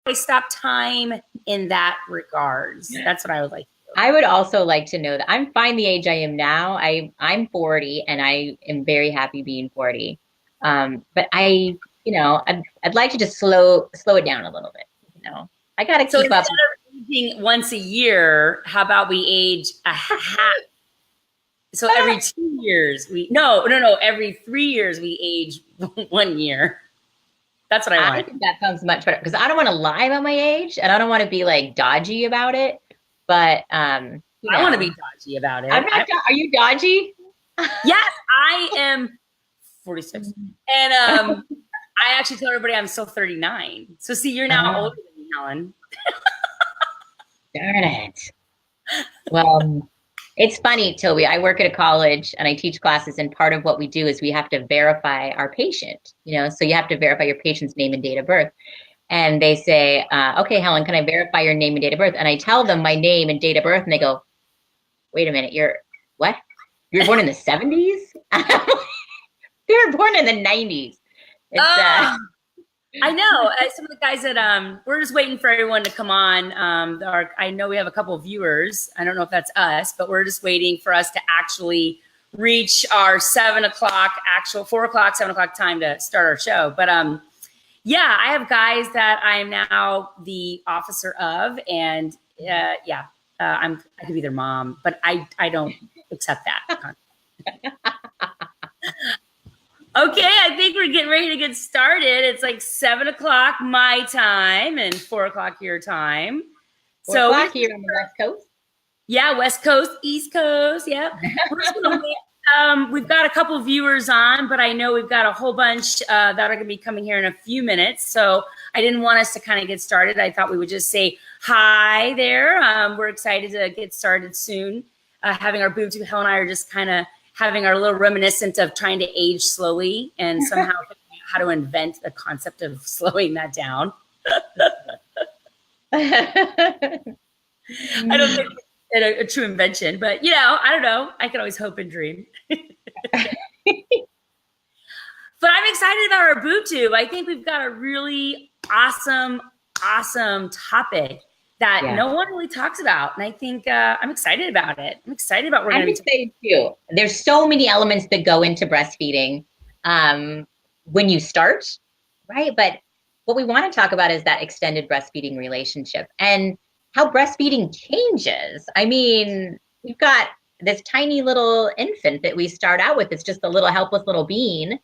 I stop time in that regards? That's what I would like. I would also like to know that I'm fine the age I am now. I'm 40 and I am very happy being 40. But I'd like to just slow it down a little bit. I got to So keep instead up. of aging once a year, how about we age a half? So every 2 years, every 3 years we age 1 year. That's what I I want. think that sounds much better because I don't want to lie about my age and I don't want to be like dodgy about it. But I want to be dodgy about it. I'm not. Are you dodgy? Yes, I am 46, and I actually tell everybody I'm still 39. So see, you're now older than me, Helen. Darn it. Well, it's funny, Toby. I work at a college and I teach classes, and part of what we do is we have to verify our patient. So you have to verify your patient's name and date of birth. And they say, okay, Helen, can I verify your name and date of birth? And I tell them my name and date of birth, and they go, wait a minute, you're what? You were born in the 70s? They were born in the 90s. I know. Some of the guys that we're just waiting for everyone to come on. I know we have a couple of viewers. I don't know if that's us, but we're just waiting for us to actually reach our 7 o'clock, actual 4 o'clock, 7 o'clock time to start our show. But yeah, I have guys that I am now the officer of, and I could be their mom, but I don't accept that. Okay, I think we're getting ready to get started. It's like 7 o'clock my time and 4 o'clock your time. 4 o'clock here on the West Coast. Yeah, West Coast, East Coast. Yeah. We've got a couple of viewers on, but I know we've got a whole bunch that are going to be coming here in a few minutes. So I didn't want us to kind of get started. I thought we would just say hi there. We're excited to get started soon. Having our Boob Tube, Helen and I are just kind of having our little reminiscent of trying to age slowly and somehow how to invent the concept of slowing that down. I don't think it's a true invention, but I don't know. I can always hope and dream. But I'm excited about our Boob Tube. I think we've got a really awesome topic that no one really talks about. And I think I'm excited about it. I'm excited about what we're going to be talking too. There's so many elements that go into breastfeeding when you start, right? But what we want to talk about is that extended breastfeeding relationship and how breastfeeding changes. I mean, we've got this tiny little infant that we start out with. It's just a little helpless little bean.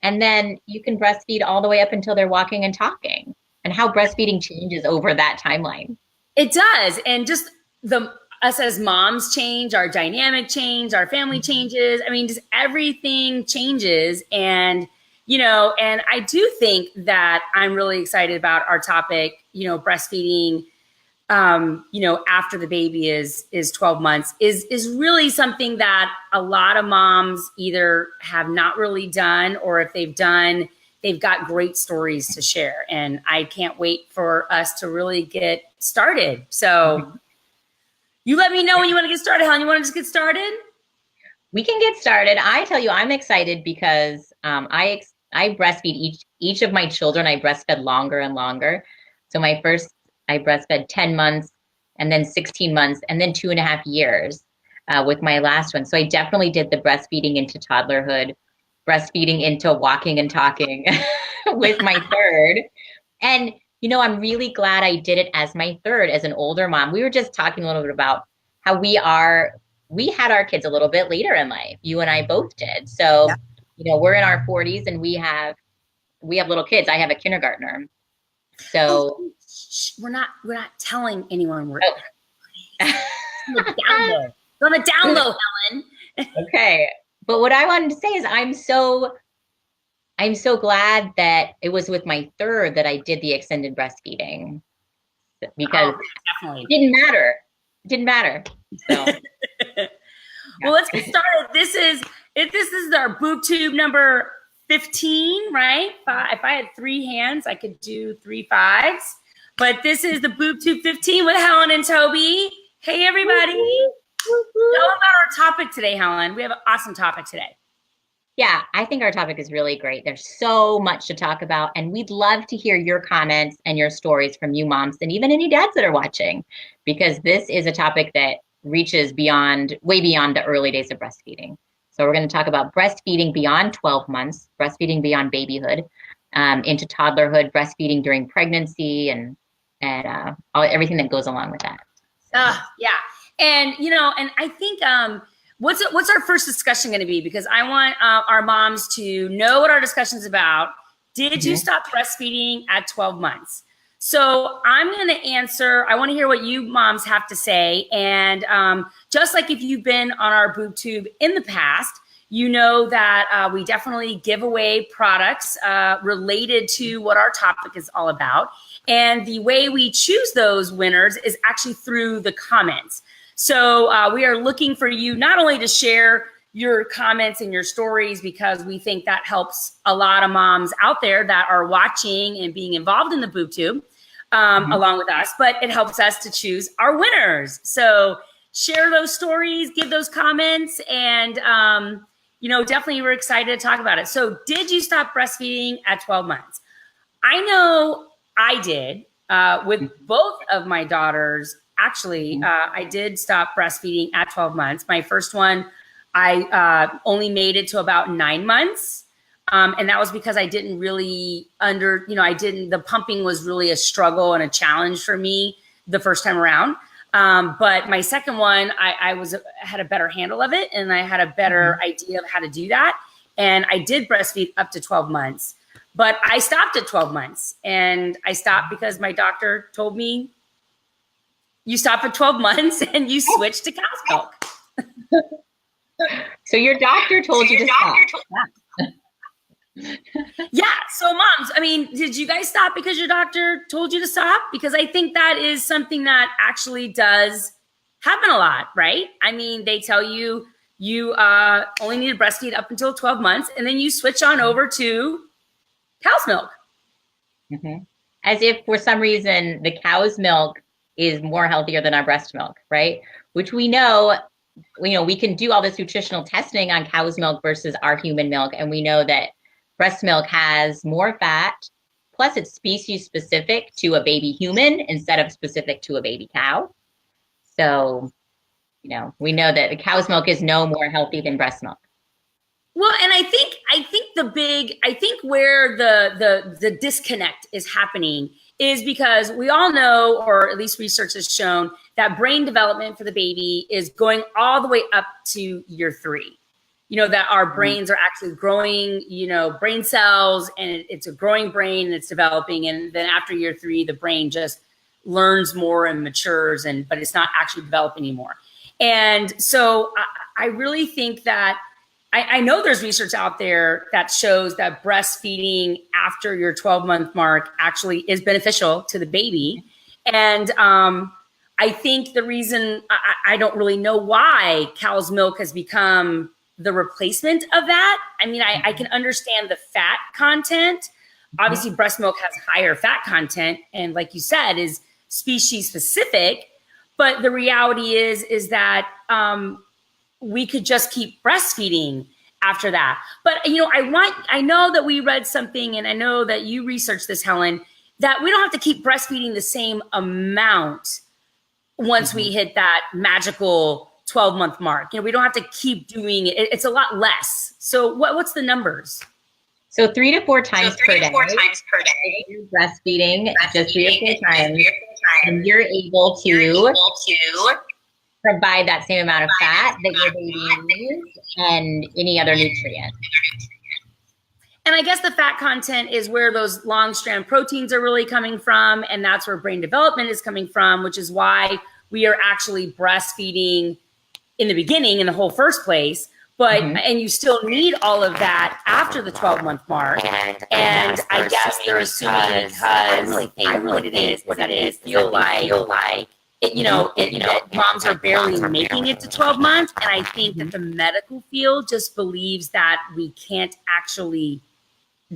And then you can breastfeed all the way up until they're walking and talking, and how breastfeeding changes over that timeline. It does. And just us as moms change, our dynamic change, our family changes. I mean, just everything changes. And, and I do think that I'm really excited about our topic, breastfeeding, after the baby is 12 months is really something that a lot of moms either have not really done, or if they've done, they've got great stories to share. And I can't wait for us to really get started. So you let me know when you want to get started, Helen. You want to just get started? We can get started. I tell you, I'm excited because I breastfeed each of my children. I breastfed longer and longer. So my first, I breastfed 10 months and then 16 months and then 2.5 years with my last one. So I definitely did the breastfeeding into toddlerhood, breastfeeding into walking and talking with my third. And, I'm really glad I did it as my third, as an older mom. We were just talking a little bit about how we had our kids a little bit later in life. You and I both did. So, we're in our 40s and we have little kids. I have a kindergartner. So we're not telling anyone we're on the down low, Helen. Okay. But what I wanted to say is I'm so glad that it was with my third that I did the extended breastfeeding, because it didn't matter. So well, let's get started. This is our Boob Tube number 15, right? If I had 3 hands, I could do 3 5s. But this is the Boob Tube 15 with Helen and Toby. Hey, everybody. Tell them about our topic today, Helen. We have an awesome topic today. Yeah, I think our topic is really great. There's so much to talk about, and we'd love to hear your comments and your stories from you moms and even any dads that are watching, because this is a topic that reaches beyond, way beyond the early days of breastfeeding. So we're going to talk about breastfeeding beyond 12 months, breastfeeding beyond babyhood, into toddlerhood, breastfeeding during pregnancy, and everything that goes along with that. Yeah. And, and I think, what's our first discussion going to be? Because I want our moms to know what our discussion is about. Did you stop breastfeeding at 12 months? So I'm going to answer. I want to hear what you moms have to say. And just like if you've been on our Boob Tube in the past, you know that we definitely give away products related to what our topic is all about. And the way we choose those winners is actually through the comments. So we are looking for you not only to share your comments and your stories, because we think that helps a lot of moms out there that are watching and being involved in the Boob Tube along with us, but it helps us to choose our winners. So share those stories, give those comments, and definitely we're excited to talk about it. So did you stop breastfeeding at 12 months? I know I did with both of my daughters. Actually, I did stop breastfeeding at 12 months. My first one, I only made it to about 9 months. And that was because I didn't really the pumping was really a struggle and a challenge for me the first time around. But my second one, I had a better handle of it, and I had a better idea of how to do that. And I did breastfeed up to 12 months, but I stopped at 12 months, and I stopped because my doctor told me, you stop at 12 months and you switch to cow's milk. So your doctor told you to stop. Yeah. So moms, I mean, did you guys stop because your doctor told you to stop? Because I think that is something that actually does happen a lot, right? I mean, they tell you only need to breastfeed up until 12 months, and then you switch on over to cow's milk. As if for some reason the cow's milk is more healthier than our breast milk, right? Which we know, we can do all this nutritional testing on cow's milk versus our human milk. And we know that breast milk has more fat, plus it's species specific to a baby human instead of specific to a baby cow. So, we know that the cow's milk is no more healthy than breast milk. Well, and I think where the disconnect is happening is because we all know, or at least research has shown, that brain development for the baby is going all the way up to year 3. That our brains are actually growing, brain cells, and it's a growing brain and it's developing. And then after year 3, the brain just learns more and matures, but it's not actually developed anymore. And so I really think that I know there's research out there that shows that breastfeeding after your 12-month mark actually is beneficial to the baby. And I think the reason I don't really know why cow's milk has become the replacement of that. I mean, I can understand the fat content. Obviously, breast milk has higher fat content, and like you said, is species specific. But the reality is that we could just keep breastfeeding after that. But I know that we read something, and I know that you researched this, Helen, that we don't have to keep breastfeeding the same amount once we hit that magical 12-month mark. We don't have to keep doing it. It's a lot less. So what's the numbers? So 3 to 4 times per day. You're breastfeeding just 3 to 4 times, and you're able to provide that same amount of fat that your baby needs and any other nutrient. And I guess the fat content is where those long strand proteins are really coming from, and that's where brain development is coming from, which is why we are actually breastfeeding in the beginning in the whole first place. But and you still need all of that after the 12-month mark. And I guess they're assuming because I really think what it is feel like that moms are barely making it to 12 months. And I think that the medical field just believes that we can't actually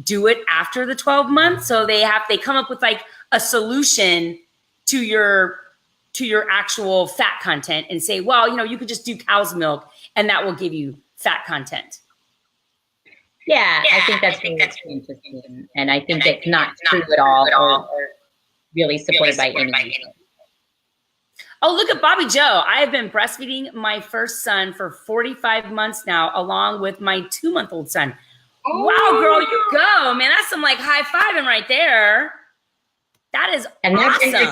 do it after the 12 months. So they come up with like a solution to your actual fat content and say, well, you could just do cow's milk and that will give you fat content. Yeah, I think that's really interesting. And I think it's not true at all or really supported by any research. Oh, look at Bobby Joe. I have been breastfeeding my first son for 45 months now, along with my 2-month-old son. Wow, girl, you go, man. That's some like high fiving right there. That is and that awesome. Brings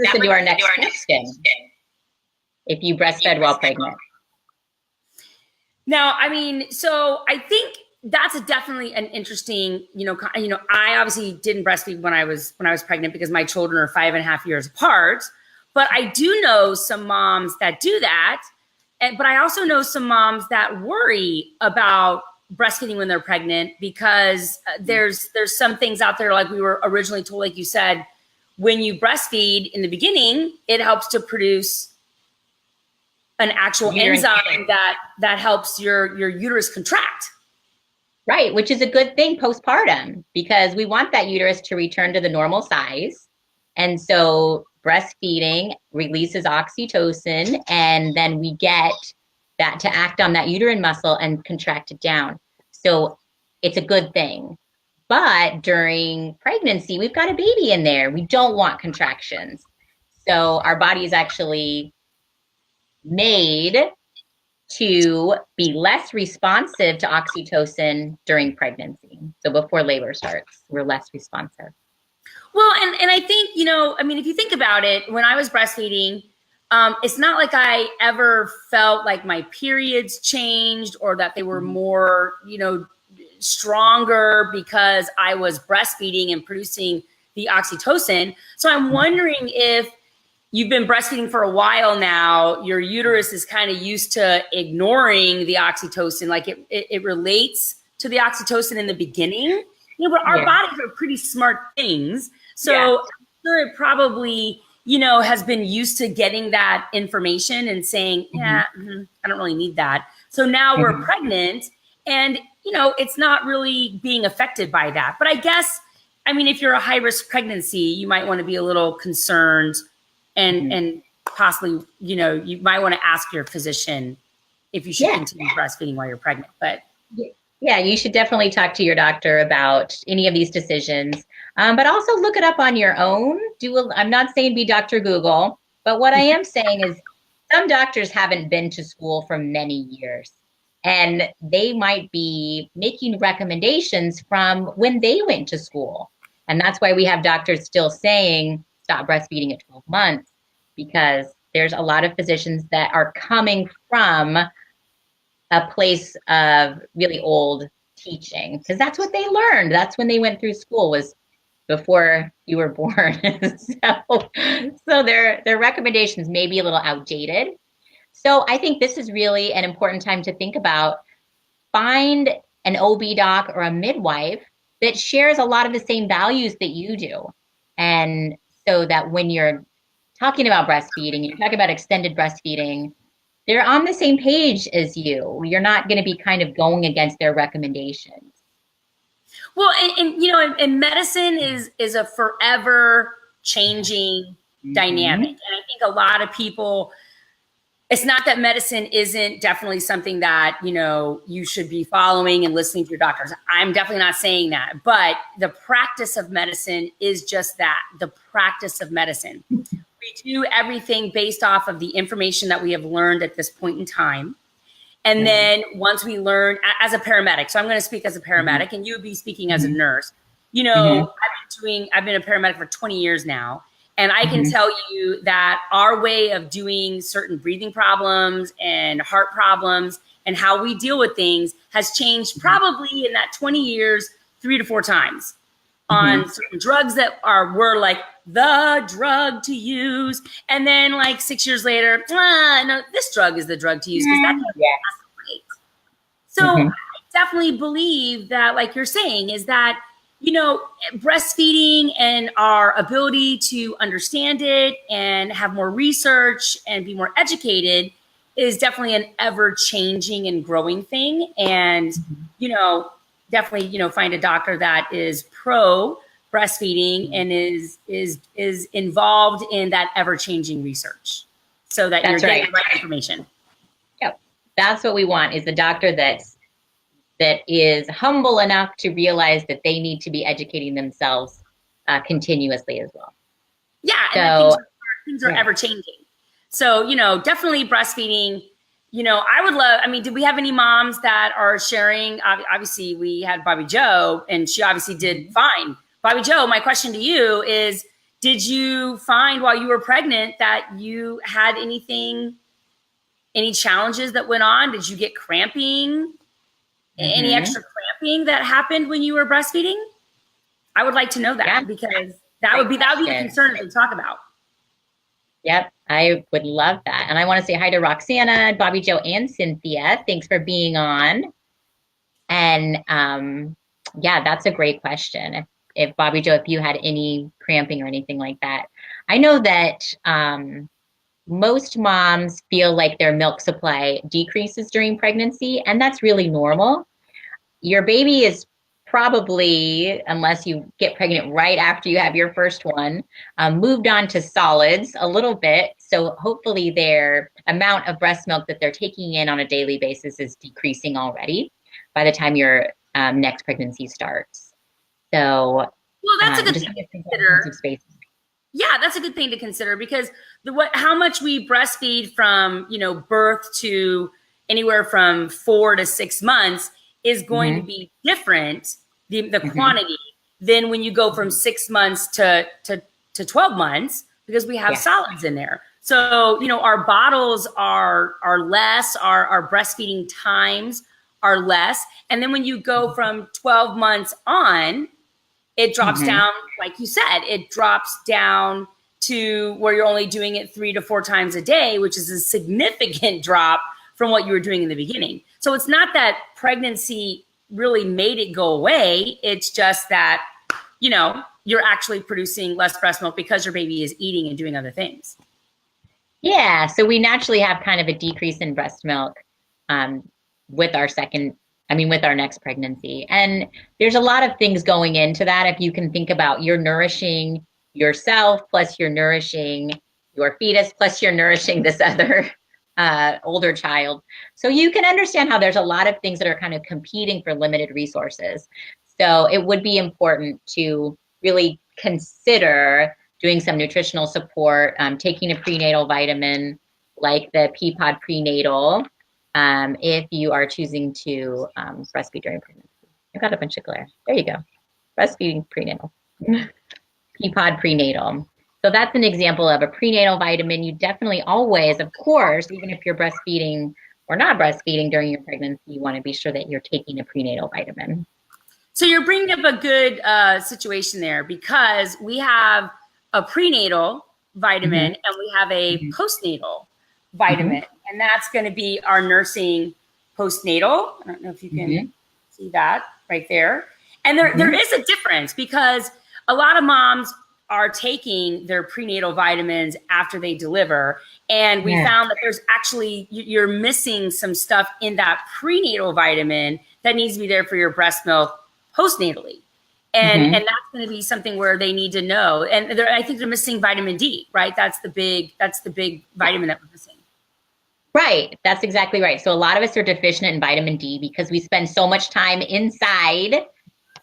us into our next question. If you breastfed while pregnant. Now, I mean, so I think that's definitely an interesting, I obviously didn't breastfeed when I was pregnant because my children are 5.5 years apart. But I do know some moms that do that. But I also know some moms that worry about breastfeeding when they're pregnant because there's some things out there, like we were originally told, like you said, when you breastfeed in the beginning, it helps to produce an actual enzyme that helps your uterus contract. Right, which is a good thing postpartum because we want that uterus to return to the normal size. And so breastfeeding releases oxytocin, and then we get that to act on that uterine muscle and contract it down. So it's a good thing. But during pregnancy, we've got a baby in there. We don't want contractions. So our body is actually made to be less responsive to oxytocin during pregnancy. So before labor starts, we're less responsive. Well, and I think, if you think about it, when I was breastfeeding, it's not like I ever felt like my periods changed or that they were more, stronger because I was breastfeeding and producing the oxytocin. So I'm wondering if you've been breastfeeding for a while now, your uterus is kind of used to ignoring the oxytocin, like it relates to the oxytocin in the beginning. But our bodies are pretty smart things. So I'm sure it probably, has been used to getting that information and saying, I don't really need that. So now we're pregnant and, it's not really being affected by that. But I guess, if you're a high risk pregnancy, you might want to be a little concerned and possibly, you might want to ask your physician if you should continue breastfeeding while you're pregnant. But yeah, you should definitely talk to your doctor about any of these decisions. But also look it up on your own. I'm not saying be Dr. Google, but what I am saying is some doctors haven't been to school for many years. And they might be making recommendations from when they went to school. And that's why we have doctors still saying, stop breastfeeding at 12 months, because there's a lot of physicians that are coming from a place of really old teaching, because that's what they learned. That's when they went through school, was before you were born. So their recommendations may be a little outdated. So I think this is really an important time to think about. Find an OB doc or a midwife that shares a lot of the same values that you do. And so that when you're talking about breastfeeding, you talk about extended breastfeeding, they're on the same page as you. You're not going to be kind of going against their recommendations. Well, and medicine is a forever changing dynamic. And I think a lot of people, it's not that medicine isn't definitely something that, you should be following and listening to your doctors. I'm definitely not saying that. But the practice of medicine is just that, the practice of medicine. We do everything based off of the information that we have learned at this point in time. And then once we learn as a paramedic, so I'm going to speak as a paramedic and you would be speaking as a nurse, I've been a paramedic for 20 years now. And I can tell you that our way of doing certain breathing problems and heart problems and how we deal with things has changed probably in that 20 years, 3 to 4 times on certain drugs that were like the drug to use. And then like 6 years later, no, this drug is the drug to use because that's great. So I definitely believe that, like you're saying, is that breastfeeding and our ability to understand it and have more research and be more educated is definitely an ever-changing and growing thing. And, definitely, find a doctor that is pro breastfeeding and is involved in that ever-changing research so that you're getting the right information. Yep. That's what we want, is the doctor that that is humble enough to realize that they need to be educating themselves continuously as well. Yeah, and So things are ever changing. So, you know, definitely breastfeeding. You know, I would love, I mean, did we have any moms that are sharing? Obviously, we had Bobby Joe, and she obviously did fine. Bobby Joe, my question to you is, did you find while you were pregnant that you had anything, any challenges that went on? Did you get cramping? Any extra cramping that happened when you were breastfeeding? I would like to know that, because that would be a concern to talk about. Yep, I would love that. And I want to say hi to Roxana, Bobby Joe, and Cynthia. Thanks for being on. And yeah, that's a great question. If Bobby Joe, if you had any cramping or anything like that. I know that most moms feel like their milk supply decreases during pregnancy, and that's really normal. Your baby is probably, unless you get pregnant right after you have your first one, moved on to solids a little bit. So hopefully their amount of breast milk that they're taking in on a daily basis is decreasing already by the time your next pregnancy starts. So, well, that's a good thing to consider. Yeah, that's a good thing to consider, because how much we breastfeed from, you know, birth to anywhere from 4 to 6 months is going to be different, the quantity, than when you go from 6 months to 12 months, because we have solids in there. So, you know, our bottles are less, our breastfeeding times are less. And then when you go from 12 months on, it drops down, like you said, it drops down to where you're only doing it 3 to 4 times a day, which is a significant drop from what you were doing in the beginning. So it's not that pregnancy really made it go away. It's just that, you know, you're actually producing less breast milk because your baby is eating and doing other things. Yeah, so we naturally have kind of a decrease in breast milk with our next pregnancy. And there's a lot of things going into that. If you can think about, you're nourishing yourself, plus you're nourishing your fetus, plus you're nourishing this other older child. So you can understand how there's a lot of things that are kind of competing for limited resources. So it would be important to really consider doing some nutritional support, taking a prenatal vitamin like the Peapod prenatal, if you are choosing to breastfeed during pregnancy. I've got a bunch of glare. There you go. Breastfeeding prenatal. Peapod prenatal. So that's an example of a prenatal vitamin. You definitely always, of course, even if you're breastfeeding or not breastfeeding during your pregnancy, you want to be sure that you're taking a prenatal vitamin. So you're bringing up a good situation there, because we have a prenatal vitamin and we have a postnatal vitamin, and that's going to be our nursing postnatal. I don't know if you can see that right there. And there is a difference, because a lot of moms are taking their prenatal vitamins after they deliver. And we found that there's actually, you're missing some stuff in that prenatal vitamin that needs to be there for your breast milk postnatally. And that's going to be something where they need to know. And I think they're missing vitamin D, right? That's the big vitamin that we're missing. Right. That's exactly right. So a lot of us are deficient in vitamin D because we spend so much time inside.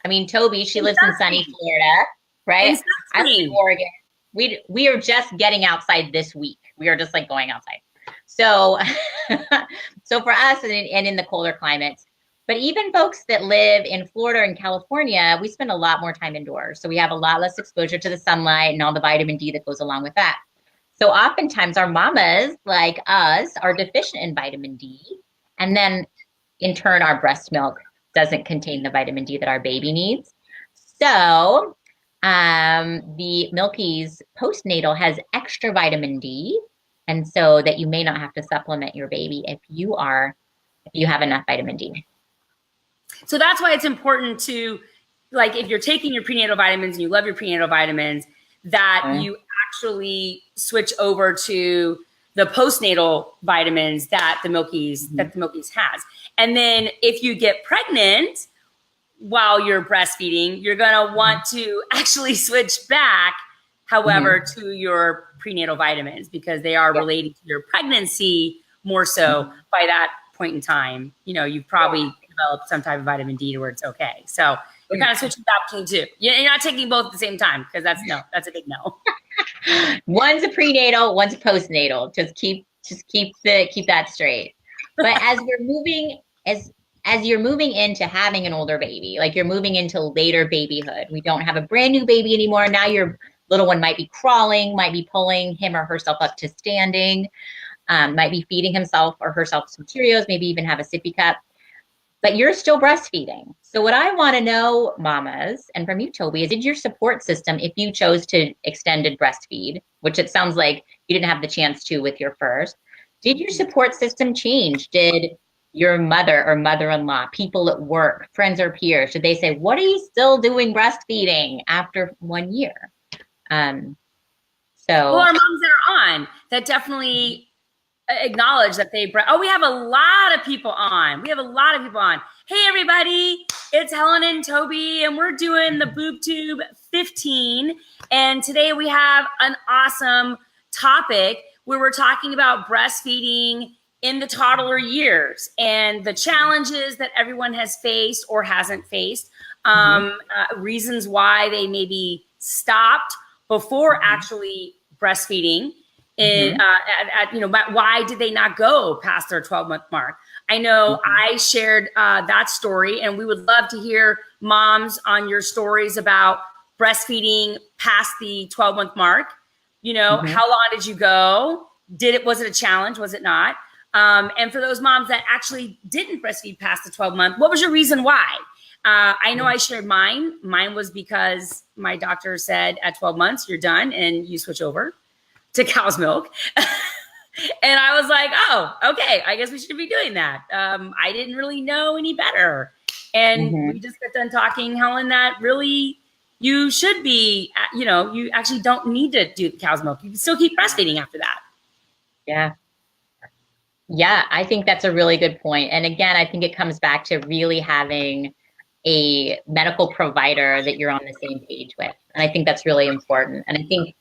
I mean, Toby, she lives in sunny Florida, right? I live in Oregon. We are just getting outside this week. We are just like going outside. So, so for us and in the colder climates, but even folks that live in Florida and California, we spend a lot more time indoors. So we have a lot less exposure to the sunlight and all the vitamin D that goes along with that. So oftentimes our mamas like us are deficient in vitamin D. And then in turn, our breast milk doesn't contain the vitamin D that our baby needs. So the Milky's postnatal has extra vitamin D. And so that you may not have to supplement your baby if you have enough vitamin D. So that's why it's important to, like, if you're taking your prenatal vitamins and you love your prenatal vitamins, that you actually switch over to the postnatal vitamins that the Milky's has. And then if you get pregnant while you're breastfeeding, you're going to want to actually switch back, however, to your prenatal vitamins, because they are related to your pregnancy more so by that point in time. You know, you've probably develop some type of vitamin D to where it's okay. So you're kind of switching between two. You're not taking both at the same time, because that's a big no. One's a prenatal, one's a postnatal. Just keep that straight. But as you're moving into having an older baby, like you're moving into later babyhood, we don't have a brand new baby anymore. Now your little one might be crawling, might be pulling him or herself up to standing, might be feeding himself or herself some Cheerios, maybe even have a sippy cup, but you're still breastfeeding. So what I want to know, mamas, and from you, Toby, is, did your support system, if you chose to extended breastfeed, which it sounds like you didn't have the chance to with your first, did your support system change? Did your mother or mother-in-law, people at work, friends or peers, did they say, what are you still doing breastfeeding after 1 year? Well, our moms that are on, that definitely acknowledge that we have a lot of people on. Hey, everybody, it's Helen and Toby, and we're doing the Boob Tube 15. And today we have an awesome topic where we're talking about breastfeeding in the toddler years and the challenges that everyone has faced or hasn't faced, reasons why they maybe stopped before actually breastfeeding. Why did they not go past their 12-month mark? I know I shared that story, and we would love to hear moms on your stories about breastfeeding past the 12-month mark. How long did you go? Was it a challenge? Was it not? And for those moms that actually didn't breastfeed past the 12-month, what was your reason why? I know I shared mine. Mine was because my doctor said at 12 months, you're done and you switch over to cow's milk. And I was like, oh, okay, I guess we should be doing that. I didn't really know any better. And we just got done talking, Helen, that really you should be, you actually don't need to do cow's milk. You can still keep breastfeeding after that. Yeah. Yeah, I think that's a really good point. And again, I think it comes back to really having a medical provider that you're on the same page with. And I think that's really important. And I think,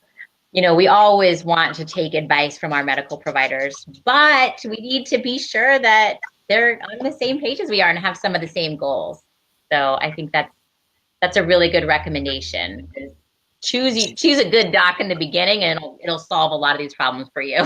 we always want to take advice from our medical providers, but we need to be sure that they're on the same page as we are and have some of the same goals. So I think that's a really good recommendation. Choose a good doc in the beginning, and it'll solve a lot of these problems for you.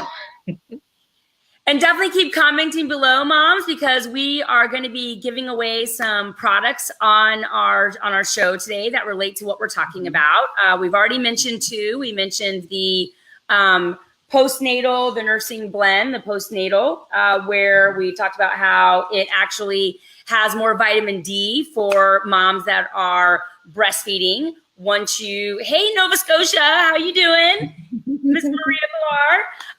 And definitely keep commenting below, moms, because we are going to be giving away some products on our show today that relate to what we're talking about. We've already mentioned two. We mentioned the postnatal, the nursing blend, the postnatal, where we talked about how it actually has more vitamin D for moms that are breastfeeding. Hey, Nova Scotia, how you doing? Miss Maria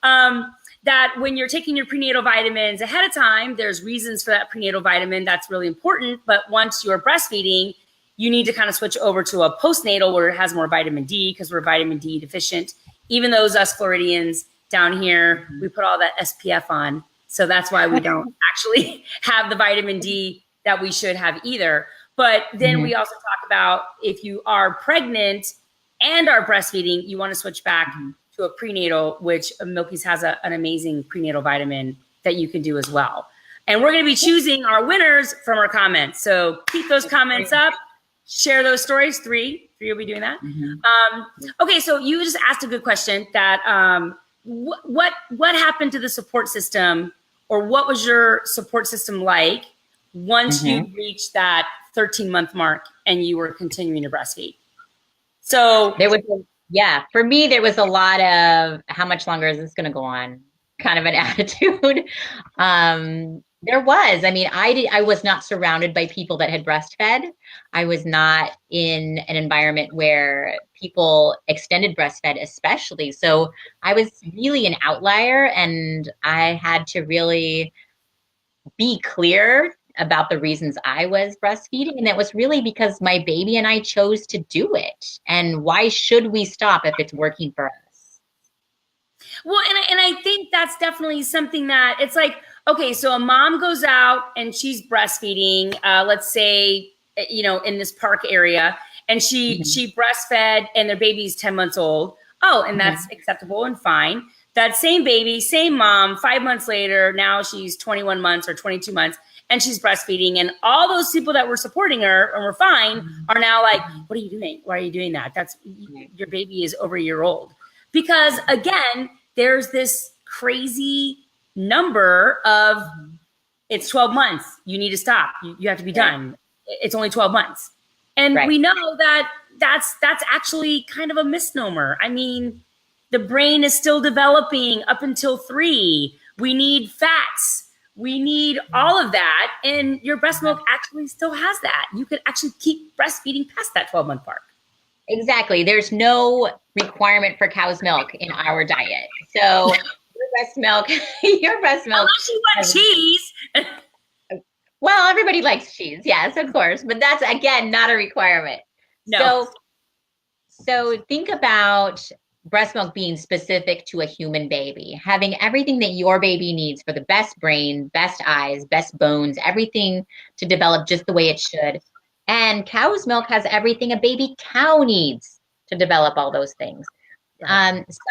Pilar. That when you're taking your prenatal vitamins ahead of time, there's reasons for that prenatal vitamin that's really important. But once you're breastfeeding, you need to kind of switch over to a postnatal where it has more vitamin D, because we're vitamin D deficient. Even those us Floridians down here, we put all that SPF on. So that's why we don't actually have the vitamin D that we should have either. But then we also talk about if you are pregnant and are breastfeeding, you want to switch back to a prenatal, which Milky's has an amazing prenatal vitamin that you can do as well. And we're going to be choosing our winners from our comments. So keep those comments up, share those stories. Three will be doing that. Okay, so you just asked a good question that what happened to the support system, or what was your support system like once you reached that 13-month mark and you were continuing to breastfeed? So for me, there was a lot of, how much longer is this going to go on? Kind of an attitude. There was, I was not surrounded by people that had breastfed. I was not in an environment where people extended breastfed, especially. So I was really an outlier, and I had to really be clear about the reasons I was breastfeeding. And that was really because my baby and I chose to do it. And why should we stop if it's working for us? Well, and I think that's definitely something that it's like, okay, so a mom goes out and she's breastfeeding, let's say, in this park area, and she breastfed and their baby's 10 months old. Oh, and that's acceptable and fine. That same baby, same mom, 5 months later, now she's 21 months or 22 months. and she's breastfeeding, and all those people that were supporting her and were fine are now like, what are you doing? Why are you doing that? That's, your baby is over a year old. Because again, there's this crazy number of, it's 12 months. You need to stop. You have to be done. It's only 12 months. And we know that that's actually kind of a misnomer. I mean, the brain is still developing up until 3. We need fats. We need all of that. And your breast milk actually still has that. You could actually keep breastfeeding past that 12-month mark. Exactly. There's no requirement for cow's milk in our diet. So your breast milk. Unless you want cheese. Well, everybody likes cheese. Yes, of course. But that's, again, not a requirement. No. So think about breast milk being specific to a human baby, having everything that your baby needs for the best brain, best eyes, best bones, everything to develop just the way it should. And cow's milk has everything a baby cow needs to develop all those things.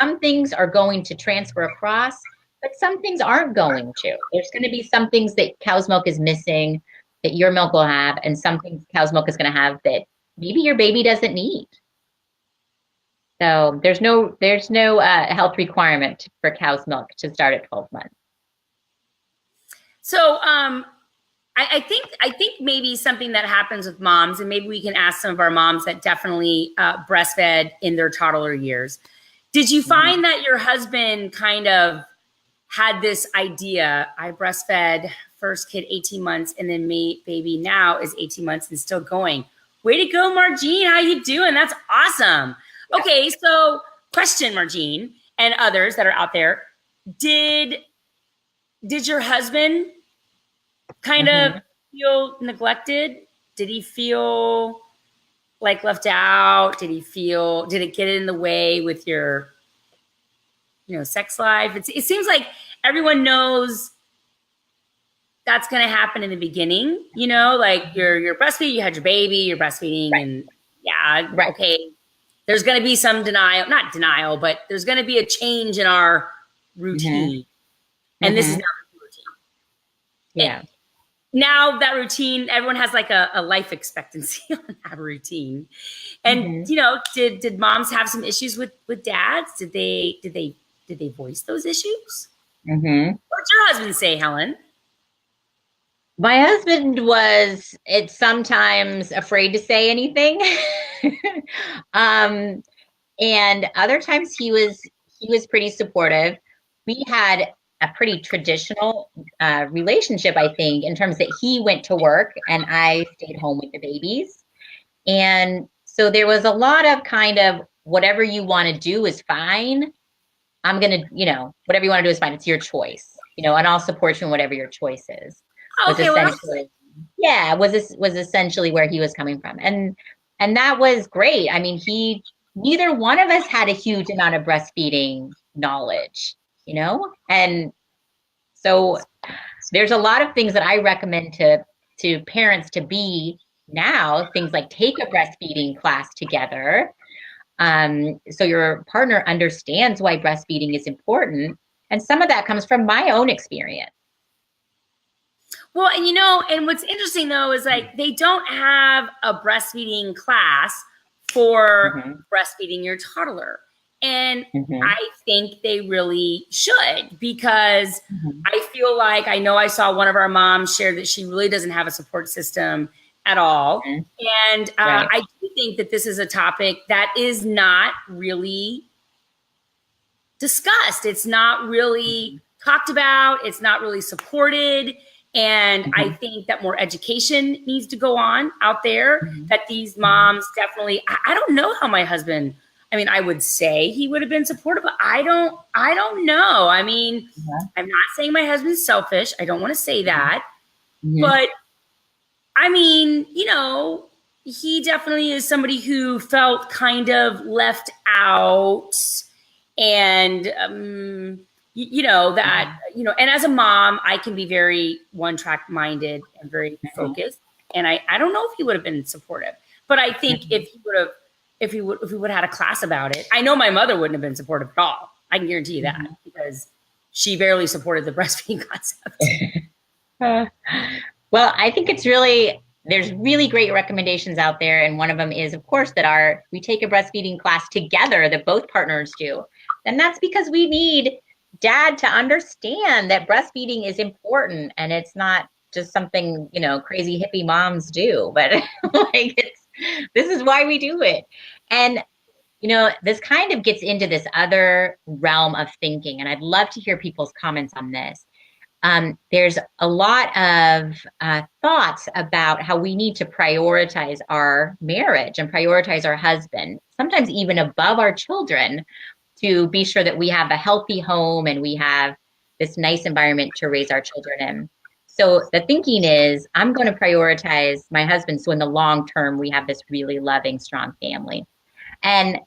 Some things are going to transfer across, but some things aren't going to. There's going to be some things that cow's milk is missing that your milk will have, and some things cow's milk is going to have that maybe your baby doesn't need. So there's no health requirement for cow's milk to start at 12 months. So I think maybe something that happens with moms, and maybe we can ask some of our moms that definitely breastfed in their toddler years. Did you find that your husband kind of had this idea, I breastfed first kid 18 months and then baby now is 18 months and still going? Way to go, Margene. How you doing? That's awesome. Yeah. Okay, so question, Margene, and others that are out there. Did your husband kind of feel neglected? Did he feel like left out? Did it get in the way with your, sex life? It seems like everyone knows that's going to happen in the beginning, like you're breastfeeding, you had your baby, you're breastfeeding, and okay, there's going to be some not denial, but there's going to be a change in our routine. And this is not a routine. Yeah. And now that routine, everyone has like a life expectancy on that routine. And, did moms have some issues with dads? Did they voice those issues? What did your husband say, Helen? My husband was sometimes afraid to say anything. And other times he was pretty supportive. We had a pretty traditional relationship, I think, in terms that he went to work and I stayed home with the babies. And so there was a lot of kind of whatever you want to do is fine. I'm going to, whatever you want to do is fine. It's your choice, and I'll support you in whatever your choice is. Okay, was essentially where he was coming from. And that was great. I mean, neither one of us had a huge amount of breastfeeding knowledge, and so there's a lot of things that I recommend to parents to be now, things like take a breastfeeding class together. So your partner understands why breastfeeding is important. And some of that comes from my own experience. Well, and what's interesting though, is like, they don't have a breastfeeding class for breastfeeding your toddler. And I think they really should, because I feel like, I know I saw one of our moms share that she really doesn't have a support system at all. And I do think that this is a topic that is not really discussed. It's not really talked about. It's not really supported. And I think that more education needs to go on out there, that these moms definitely, I don't know how my husband, I would say he would have been supportive, but I don't know. I'm not saying my husband's selfish. I don't want to say that, but he definitely is somebody who felt kind of left out, and, and as a mom, I can be very one-track minded and very focused. And I don't know if he would have been supportive, but I think if we would have had a class about it, I know my mother wouldn't have been supportive at all. I can guarantee you that, because she barely supported the breastfeeding concept. Well, I think there's really great recommendations out there. And one of them is, of course, that we take a breastfeeding class together that both partners do. And that's because we need dad to understand that breastfeeding is important and it's not just something, crazy hippie moms do, but this is why we do it. And, this kind of gets into this other realm of thinking. And I'd love to hear people's comments on this. There's a lot of thoughts about how we need to prioritize our marriage and prioritize our husband, sometimes even above our children, to be sure that we have a healthy home and we have this nice environment to raise our children in. So the thinking is, I'm going to prioritize my husband so in the long term, we have this really loving, strong family. And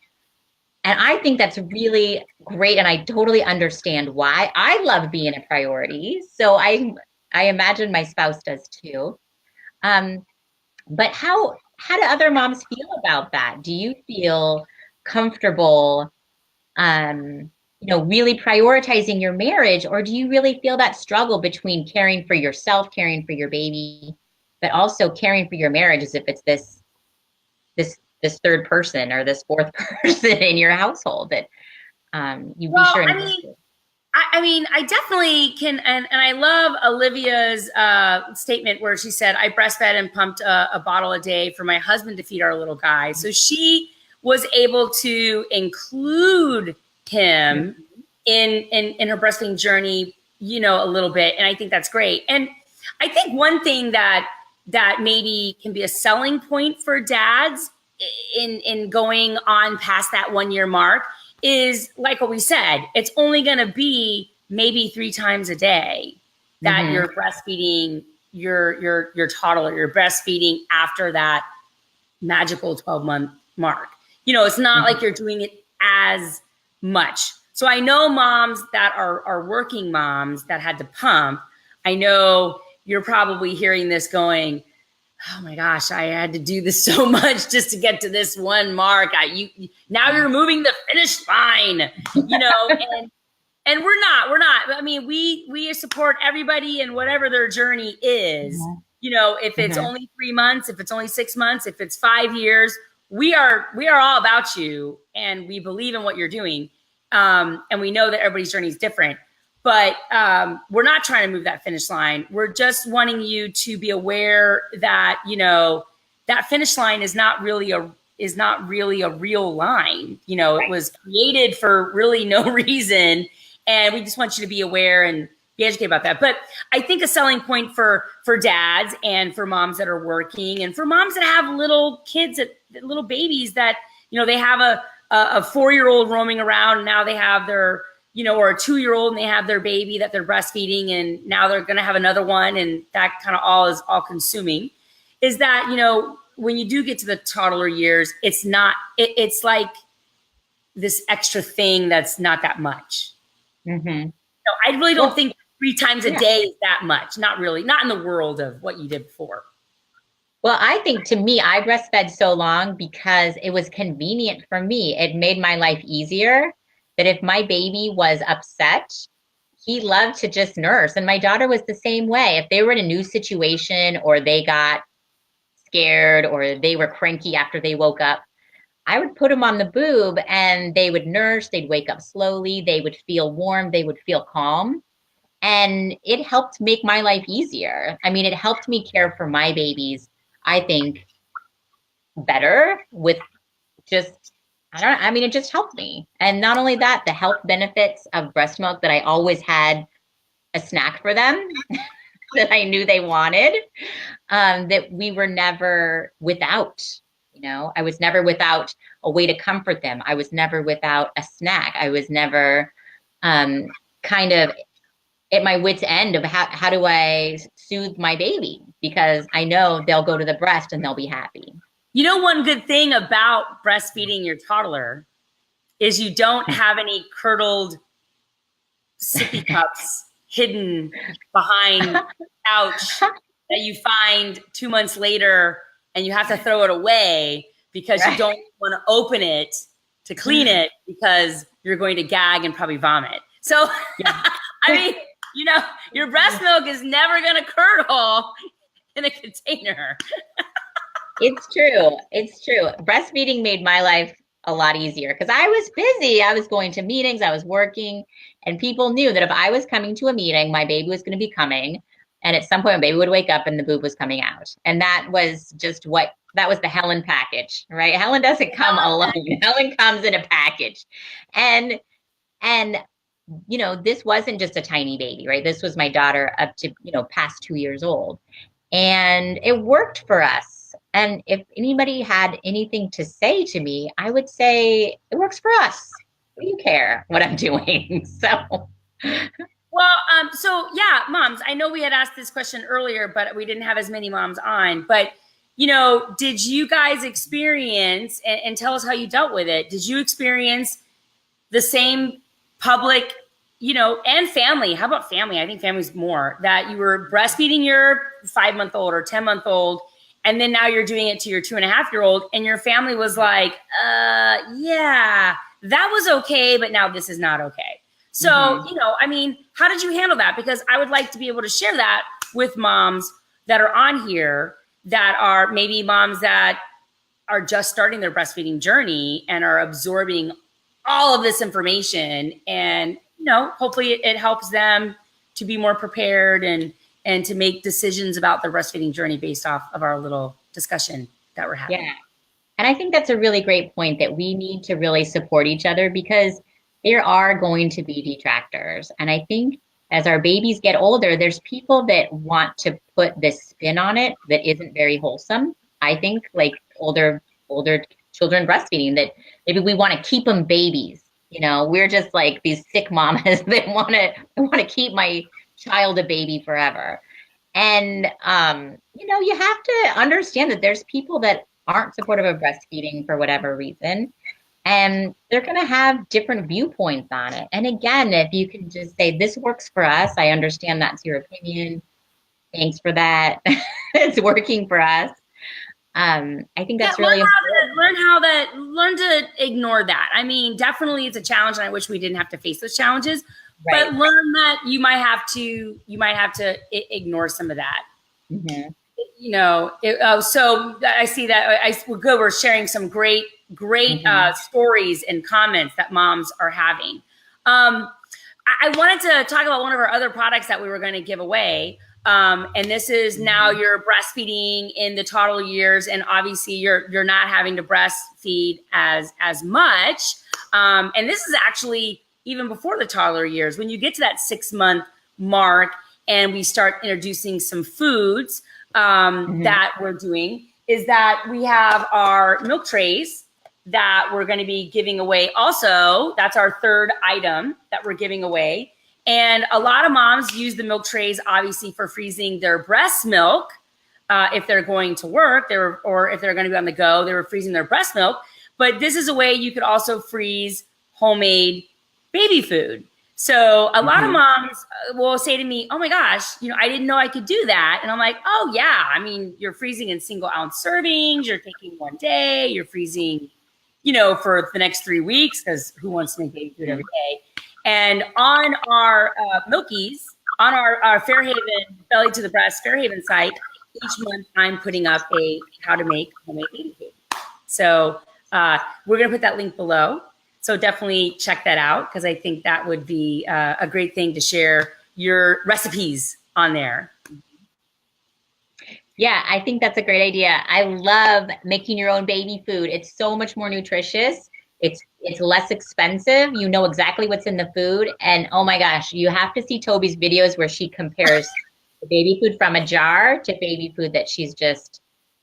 I think that's really great. And I totally understand why. I love being a priority. So I imagine my spouse does too. But how do other moms feel about that? Do you feel comfortable, really prioritizing your marriage? Or do you really feel that struggle between caring for yourself, caring for your baby, but also caring for your marriage as if it's this third person or this fourth person in your household that you be sure and I definitely can, and I love Olivia's statement where she said, I breastfed and pumped a bottle a day for my husband to feed our little guy. So she was able to include him in her breastfeeding journey, a little bit. And I think that's great. And I think one thing that maybe can be a selling point for dads in going on past that 1 year mark is like what we said, it's only going to be maybe 3 times a day that you're breastfeeding your toddler, you're breastfeeding after that magical 12-month mark. It's not like you're doing it as much. So I know moms that are working moms that had to pump. I know you're probably hearing this going, oh my gosh, I had to do this so much just to get to this one mark. Now you're moving the finish line, and we're not. I mean, we support everybody in whatever their journey is. If it's only 3 months, if it's only 6 months, if it's 5 years, we are all about you, and we believe in what you're doing. And we know that everybody's journey is different. But we're not trying to move that finish line. We're just wanting you to be aware that, that finish line is not really a real line. It was created for really no reason. And we just want you to be aware and be educated about that. But I think a selling point for dads and for moms that are working and for moms that have little kids, little babies that, they have a 4-year-old roaming around and now they have their, or a 2-year-old and they have their baby that they're breastfeeding and now they're going to have another one. And that kind of all is all consuming is that, when you do get to the toddler years, it's like this extra thing that's not that much. I really don't think 3 times a day is that much. Not really, not in the world of what you did before. Well, I think to me, I breastfed so long because it was convenient for me. It made my life easier. That if my baby was upset, he loved to just nurse. And my daughter was the same way. If they were in a new situation or they got scared or they were cranky after they woke up, I would put them on the boob and they would nurse. They'd wake up slowly. They would feel warm. They would feel calm. And it helped make my life easier. I mean, it helped me care for my babies, I think, better with just it just helped me. And not only that, the health benefits of breast milk that I always had a snack for them that I knew they wanted, that we were never without, I was never without a way to comfort them. I was never without a snack. I was never kind of at my wit's end of how do I soothe my baby? Because I know they'll go to the breast and they'll be happy. One good thing about breastfeeding your toddler is you don't have any curdled sippy cups hidden behind the couch that you find 2 months later and you have to throw it away because you don't want to open it to clean it because you're going to gag and probably vomit. So, I mean, your breast milk is never going to curdle in a container. It's true. It's true. Breastfeeding made my life a lot easier because I was busy. I was going to meetings, I was working, and people knew that if I was coming to a meeting, my baby was going to be coming. And at some point, my baby would wake up and the boob was coming out. And that was just that was the Helen package, right? Helen doesn't come alone. Helen comes in a package. And, and, this wasn't just a tiny baby, right? This was my daughter up to, past 2 years old. And it worked for us. And if anybody had anything to say to me, I would say it works for us. What do you care what I'm doing? So, well, so yeah, moms, I know we had asked this question earlier, but we didn't have as many moms on. But, did you guys experience, and tell us how you dealt with it, did you experience the same public, and family? How about family? I think family's more, that you were breastfeeding your 5-month-old or 10-month-old, and then now you're doing it to your 2.5-year-old, and your family was like, yeah, that was okay, but now this is not okay. So, how did you handle that? Because I would like to be able to share that with moms that are on here, that are maybe moms that are just starting their breastfeeding journey and are absorbing all of this information. And, hopefully it helps them to be more prepared and to make decisions about the breastfeeding journey based off of our little discussion that we're having. yeah. And I think that's a really great point, that we need to really support each other, because there are going to be detractors. And I think as our babies get older, there's people that want to put this spin on it that isn't very wholesome. I think like older children breastfeeding, that maybe we want to keep them babies. We're just like these sick mamas that want to keep my child a baby forever. And, you have to understand that there's people that aren't supportive of breastfeeding for whatever reason. And they're going to have different viewpoints on it. And again, if you can just say, this works for us, I understand that's your opinion. Thanks for that. It's working for us. I think that's really important. Learn to ignore that. I mean, definitely it's a challenge, and I wish we didn't have to face those challenges, Right. But learn that you might have to ignore some of that. Mm-hmm. So I see that we're good. We're sharing some great Mm-hmm. Stories and comments that moms are having. I wanted to talk about one of our other products that we were going to give away. And this is now you're breastfeeding in the toddler years, and obviously you're not having to breastfeed as much. And this is actually even before the toddler years, when you get to that 6-month mark, and we start introducing some foods that we're doing, is that we have our milk trays that we're going to be giving away. Also, that's our third item that we're giving away. And a lot of moms use the milk trays, obviously, for freezing their breast milk. If they're going to work, or if they're going to be on the go, they were freezing their breast milk. But this is a way you could also freeze homemade baby food. So a lot of moms will say to me, oh my gosh, I didn't know I could do that. And I'm like, oh yeah, I mean, you're freezing in 1-ounce servings, you're taking one day, you're freezing, for the next 3 weeks, because who wants to make baby food every day? And on our Milkies, on our Fairhaven Belly to the Breast Fairhaven site, each month I'm putting up how to make homemade baby food. So we're going to put that link below. So definitely check that out, because I think that would be a great thing to share your recipes on there. Yeah, I think that's a great idea. I love making your own baby food. It's so much more nutritious. It's less expensive. You know exactly what's in the food. And oh my gosh, you have to see Toby's videos where she compares the baby food from a jar to baby food that she's just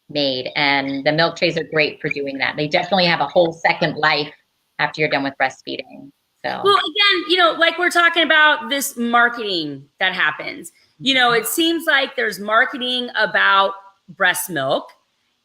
made. And the milk trays are great for doing that. They definitely have a whole second life after you're done with breastfeeding. So, well, again, like we're talking about this marketing that happens. It seems like there's marketing about breast milk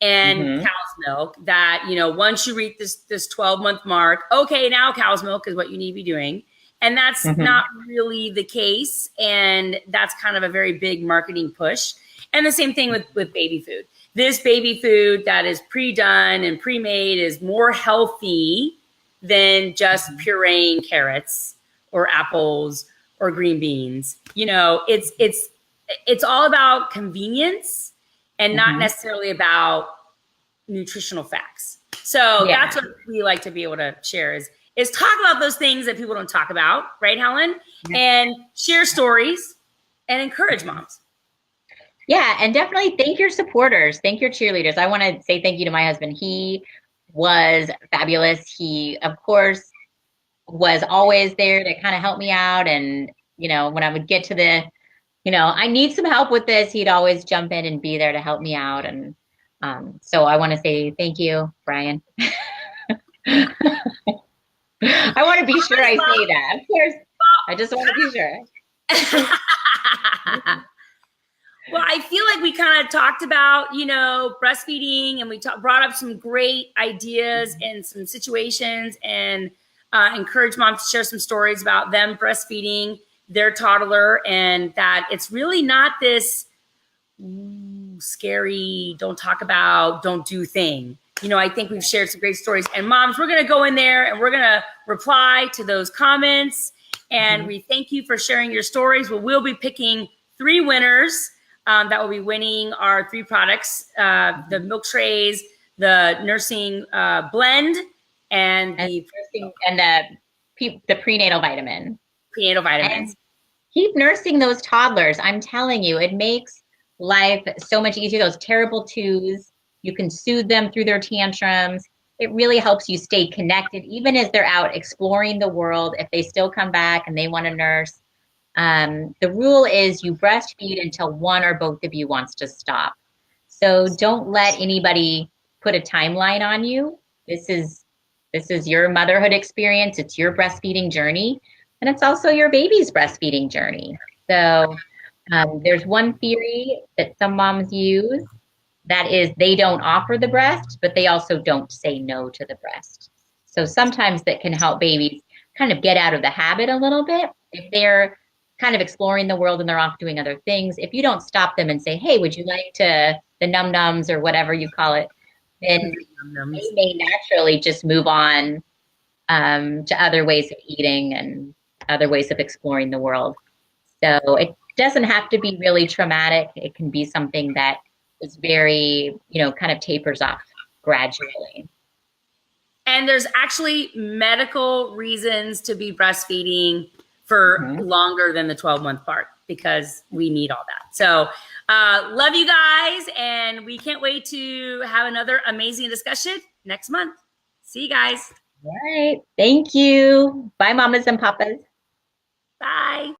and cow's milk that, once you reach this 12-month mark, okay, now cow's milk is what you need to be doing. And that's not really the case. And that's kind of a very big marketing push. And the same thing with baby food. This baby food that is pre-done and pre-made is more healthy than just pureeing carrots or apples or green beans. It's all about convenience and not necessarily about nutritional facts. So that's what we like to be able to share is talk about those things that people don't talk about, right, Helen? And share stories and encourage moms. Yeah, and definitely thank your supporters, thank your cheerleaders. I want to say thank you to my husband. He was fabulous. He, of course, was always there to kind of help me out. And, when I would get to the, I need some help with this, he'd always jump in and be there to help me out. And so I want to say thank you, Brian. I want to be sure I say that. Of course, I just want to be sure. Well, I feel like we kind of talked about, breastfeeding, and we brought up some great ideas and some situations, and encourage moms to share some stories about them breastfeeding their toddler, and that it's really not this scary, don't talk about, don't do thing. I think we've shared some great stories. And moms, we're going to go in there and we're going to reply to those comments. And we thank you for sharing your stories. We'll be picking 3 winners that will be winning our 3 products, the milk trays, the nursing blend, and the prenatal vitamin. Prenatal vitamins. And keep nursing those toddlers. I'm telling you, it makes life so much easier. Those terrible twos, you can soothe them through their tantrums. It really helps you stay connected, even as they're out exploring the world. If they still come back and they want to nurse, the rule is you breastfeed until one or both of you wants to stop. So don't let anybody put a timeline on you. This is your motherhood experience. It's your breastfeeding journey, and it's also your baby's breastfeeding journey. So there's one theory that some moms use, that is they don't offer the breast, but they also don't say no to the breast. So sometimes that can help babies kind of get out of the habit a little bit. If they're kind of exploring the world and they're off doing other things, if you don't stop them and say, hey, would you like to the num-nums or whatever you call it, then they may naturally just move on to other ways of eating and other ways of exploring the world. So it doesn't have to be really traumatic. It can be something that is very, kind of tapers off gradually. And there's actually medical reasons to be breastfeeding for longer than the 12-month part, because we need all that. So love you guys, and we can't wait to have another amazing discussion next month. See you guys. All right. Thank you. Bye, mamas and papas. Bye.